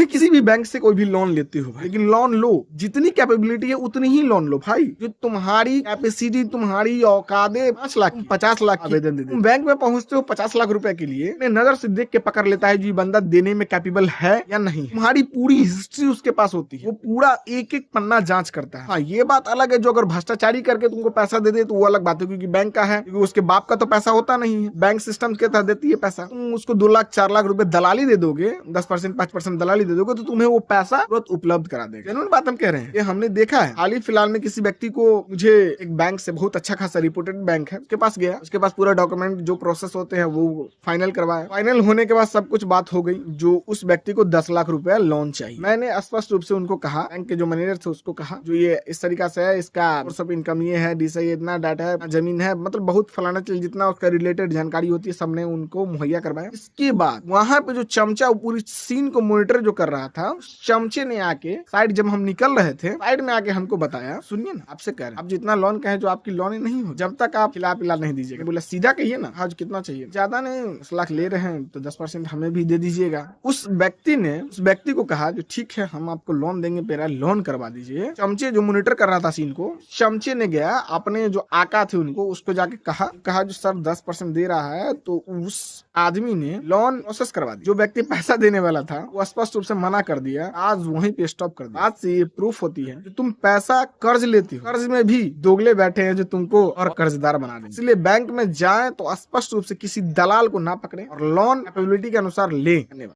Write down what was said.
तुम्हें किसी भी बैंक से कोई भी लोन लेते हो भाई, लेकिन लोन लो, जितनी कैपेबिलिटी है उतनी ही लोन लो भाई। जो तुम्हारी कैपेसिटी, तुम्हारी औकादे 5 लाख 50 लाख आवेदन दे दे। बैंक में पहुंचते हो 50 लाख रुपए के लिए, नजर से देख के पकड़ लेता है जी बंदा देने में कैपेबल है या नहीं। तुम्हारी पूरी हिस्ट्री उसके पास होती है, वो पूरा एक एक पन्ना जांच करता है। हाँ, ये बात अलग है, जो अगर भ्रष्टाचारी करके तुमको पैसा दे दे तो वो अलग बात है, क्योंकि बैंक का है, क्योंकि उसके बाप का तो पैसा होता नहीं है, बैंक सिस्टम के तहत देती है पैसा। तुम उसको 2 लाख 4 लाख रुपए दलाली दे दोगे, 10% 5% दलाली दे दोगे, तो तुम्हें वो पैसा तुरंत उपलब्ध करा देगा। जेन्युइन बात हम कह रहे हैं, ये हमने देखा है। हाल ही फिलहाल में किसी व्यक्ति को, मुझे एक बैंक से, बहुत अच्छा खासा रिपोर्टेड बैंक है, उसके पास गया, उसके पास पूरा डॉक्यूमेंट जो प्रोसेस होते हैं वो फाइनल करवाया। फाइनल होने के बाद सब कुछ बात हो गई, जो उस व्यक्ति को 10 लाख रुपया लोन चाहिए। मैंने स्पष्ट रूप से उनको कहा, बैंक के जो मैनेजर थे उसको कहा, जो ये इस तरीका से है, इसका सोर्स ऑफ इनकम ये है, डीसा इतना डाटा है, जमीन है, मतलब बहुत फलाना चीज, जितना उसका रिलेटेड जानकारी होती है सबने उनको मुहैया करवाया। इसके बाद वहां पे जो चमचा पूरी सीन को मॉनिटर जो कर रहा था, उस चमचे ने आके साइड, जब हम निकल रहे थे, साइड में आके हमको बताया, सुनिए ना, आपसे कह रहे हैं, आप जितना लोन कहे जो आपकी लोन नहीं हो, जब तक आप खिला पिला नहीं दीजिएगा। बोला सीधा कहिए ना, आज कितना चाहिए, ज्यादा नहीं, 10 लाख ले रहे हैं तो 10% हमें भी दे दीजिएगा। उस व्यक्ति ने उस व्यक्ति को कहा, जो ठीक है हम आपको लोन देंगे, मेरा लोन करवा दीजिए। चमचे जो मॉनिटर कर रहा था सीन को, चमचे ने गया अपने जो आका थे उनको, उसको जाके कहा जो सर 10% दे रहा है, तो उस आदमी ने लोन प्रोसेस करवा दिया। जो व्यक्ति पैसा देने वाला था वो स्पष्ट रूप से मना कर दिया, आज वहीं पे स्टॉप कर दिया। आज से ये प्रूफ होती है, जो तुम पैसा कर्ज लेती हो, कर्ज में भी दोगले बैठे हैं जो तुमको और कर्जदार बना देंगे। इसलिए बैंक में जाए तो स्पष्ट रूप से किसी दलाल को ना पकड़े और लोन कैपेबिलिटी के अनुसार ले। धन्यवाद।